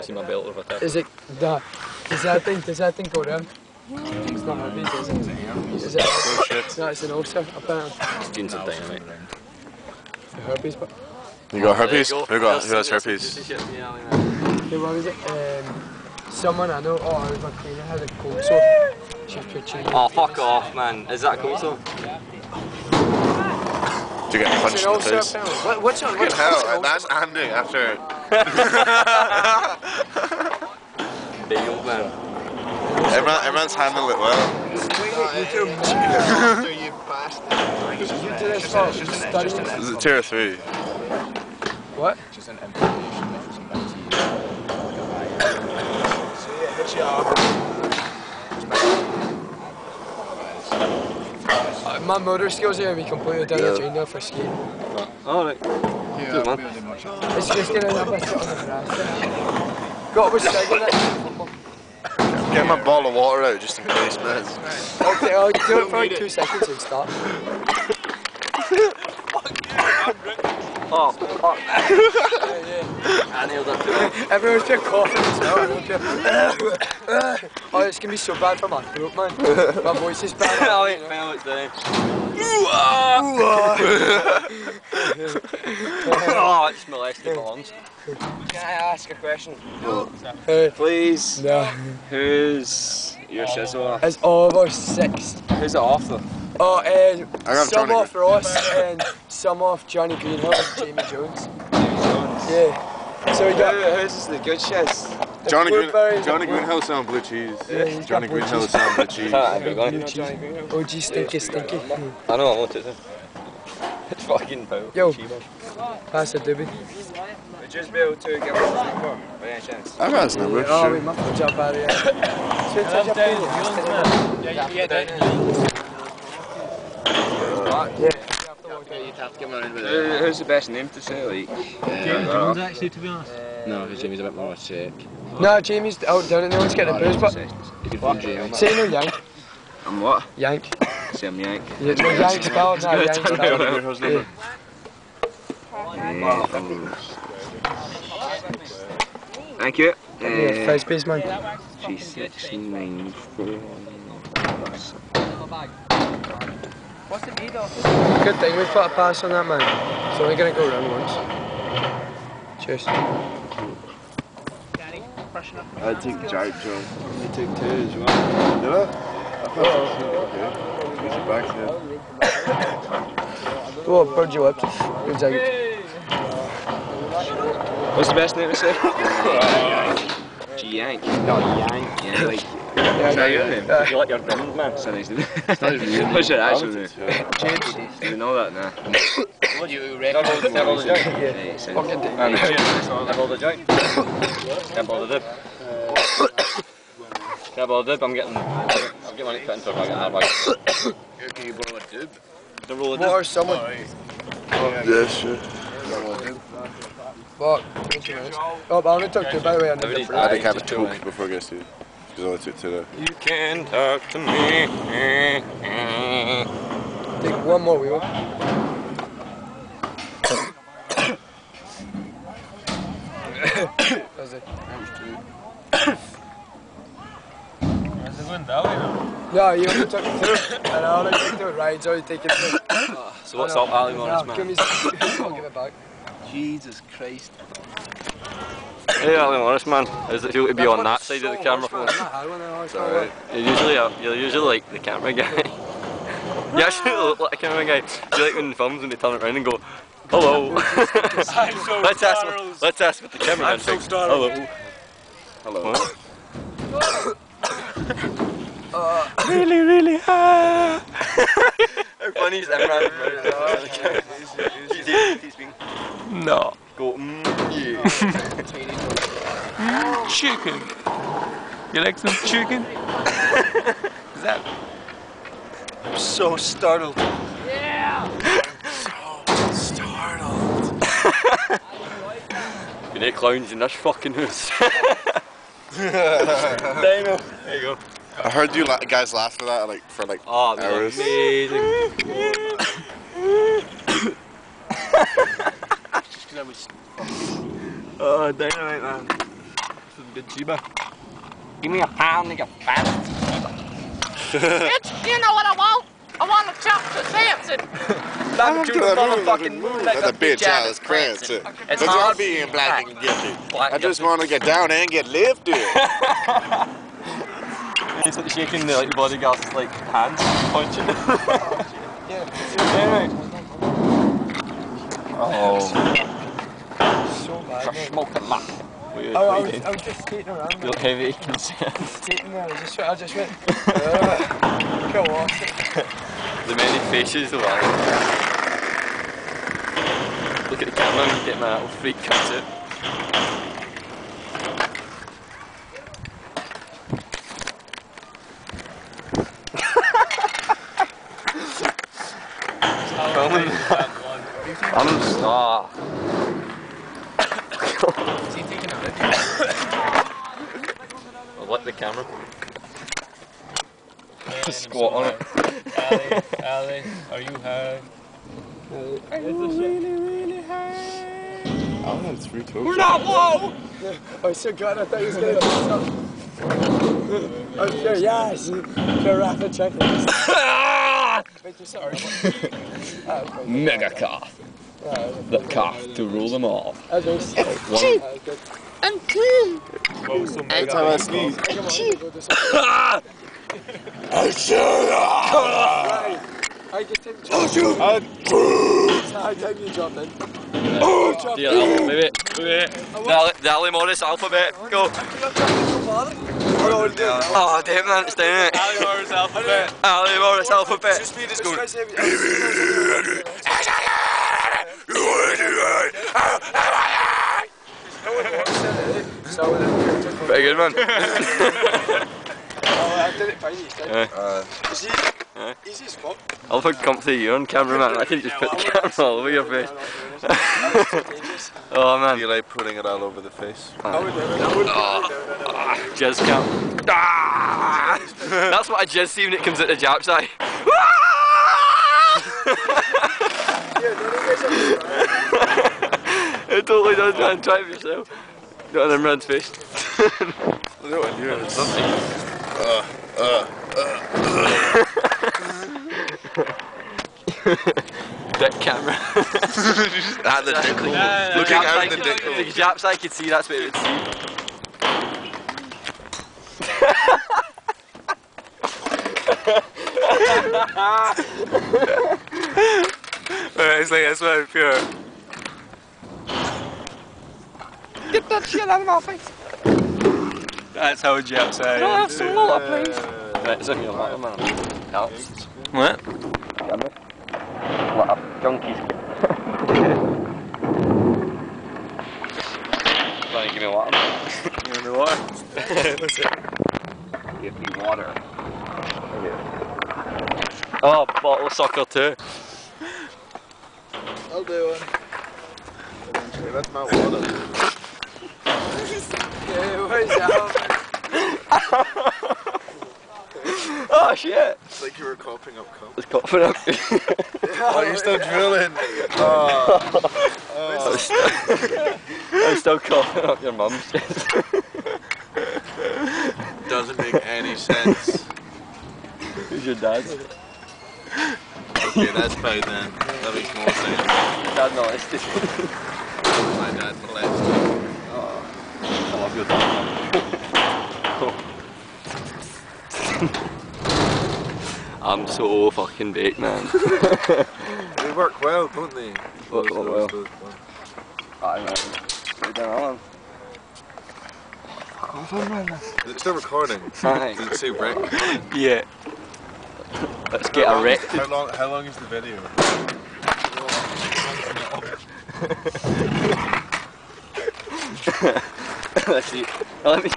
I see my belt over there. Is it that? Does that thing go round? It's not herpes, is it? Is it? Oh shit. No, it's an ulcer, apparently. It's genes of dynamite. The herpes, but. You got herpes? Who has herpes? Hey, what was it? Someone I know, oh, it was my cleaner, had a cold sore. She put chain. Oh, fuck off, man. Is that cool, so? Did you get punched in the face? What's on? Good hell, that's Andy after. Big old man. Everyone's handled it well. You did this for studying? This is tier 3. What? Just an implementation of some My motor skills are going to be completely down the drain now for skiing. Alright. yeah, man. It's just going to have a sit on the grass there. Got what's second it? Get my bottle of water out just in case, man. Okay, I'll do it for like 2 seconds and stop. Oh, fuck. I nailed that too. Everyone's just coughing as well. Oh, it's going to be so bad for my throat, man. My voice is bad. Oh, wait, fell it's there. Oh, I just molested my lungs. Can I ask a question? Please. No. Who's your shizzle? It's over 6. Who's it off though? Oh, got some Johnny off Ross and some off Johnny Greenhill and Jamie Jones. Yeah. So we got. Who's the good shiz? Johnny Woodbury- Greenhill's on blue cheese. Yeah, he's Johnny got blue Greenhill's cheese. on blue cheese. Blue cheese. OG stinky. I know, I want it. It's fucking powerful. Yo. Cheeseburger. Pass it, Doobie. Would just be able to give us a number by any chance? I've got his number, Oh, sure. we must have jumped out of Who's the best name to say? Like, Jamie Jones, actually, to be honest. no, because Jamie's a bit more sick. No, Jamie's out down and no one's getting the booze, but Jamie. say no Yank. I'm what? Yank. Say I'm Yank. Yeah, no Yank spelled, no Yank Johnny spelled. Greenhill's number. Thank you. Yeah, first base man. She's 694. Good thing we put a pass on that man. It's only gonna go round once. Cheers. I took Jack Jones. You took 2 as well. Did I? I thought okay. Use your back there. Oh, bird your lips. Good job. What's the best name to say? G-Yank. No, Yank. Yeah, like... Is that your name? You like your brand, man? It's a nice name. What's your actual name? James. You know that now. What do you reckon? Nibble the joint? Yeah. Fucking dick. Nibble the joint? Nibble the dib. Nibble the dib, I'm getting money put into a bag of airbags. Here, can you borrow a dib? The roll of What dib. are someone? Yeah, sure. Borrow a dib? Fuck. Oh, but I only took 2 by the way. I need the I free. think I have a Coke before I get to you. Because I only took 2 there. You can talk to me. Take one more wheel. That's it. No, you only took 2. And I only took 2 rides, so you take it 2. So what's up, Ali Morris, Give me man? I'll give it back. Jesus Christ. Hey, Ali Morris, man. How does it feel to be on that side of the camera phone? Alright. You're usually like the camera guy. You actually look like a camera guy. You like in films when they turn it around and go, hello. let's ask what the cameraman thinks. Hello. Hello. Really high. How funny is Imran? No. Go, yeah. Chicken. You like some chicken? Is that? I'm so startled. You need clowns in this fucking house. Dino. There you go. I heard you guys laugh for that for like Oh, that hours. was amazing. Just because I was Oh, dynamite, man. Some good Chiba. Give me a pound, nigga, fast. Bitch, you know what I want? I want a chocolate Samson. That dude's on the fucking moon like That's a bitch, Alice Cranston. It's But hard I'll be in black and gifted. Black I just want to get down and get lifted. He's like shaking the like bodyguard's like hands, punching. Oh. So bad, mate. Smoking mat. I was just skating around. You're heavy concern. Skating there, I just went. Go off. The many faces of Alice. Look at the camera and you get my little freak cuts it. I'm star. Is he taking a video? I'll let the camera. Squat on it. Ali, are you high? I only have 3 toes. We're not low! I was so glad I thought he was going to do something. I'm sure, yes. The rapid checklist. Wait, you're sorry. Mega calf. The calf to rule them all. That's very Every time I sneeze. I just take the job. I take the job then. The Ali Morris alphabet. Go. Oh, damn, man, it's down it. Ali Morris alphabet. Ali Morris alphabet. Just be this good. Pretty good, man. I did it fine each time. Easy as fuck. I love how comfy you're on camera, man. I can just put the camera all over your face. Oh, man. Do you like putting it all over the face? Jizz cam. Ah! That's what I jizz see when it comes out the Jap's eye. It totally does, man. Try it yourself. Not on Imran's face. No, and yours. That camera. At the dick hole. Looking out the dick hole. The Jap's eye could see, that's what it would see. It's like, that's what I feel. Get that shit out of my face. That's how Jap say. Can I have some more, please? Right, it's only a lot, man. Alex. What? Camera. What up, junkies? Want to give me water? You want the water? Give me water. Oh, bottle sucker too. I'll do one. That's my water. Where's that? Oh shit! It's like you were coughing up cum. It's coughing up. Oh, you're still drilling. I'm still coughing up your mum's chest. Doesn't make any sense. Who's your dad? Okay, that's fine then. That makes more sense. Dad not listening. My dad left. I love your dad. I'm so fucking baked, man. They work well, don't they? Work well. Aye, man. Right down, Alan. Is it still recording? Aye. Does it say wreck? Yeah. Let's get erected. How long is the video? Let's see. Let me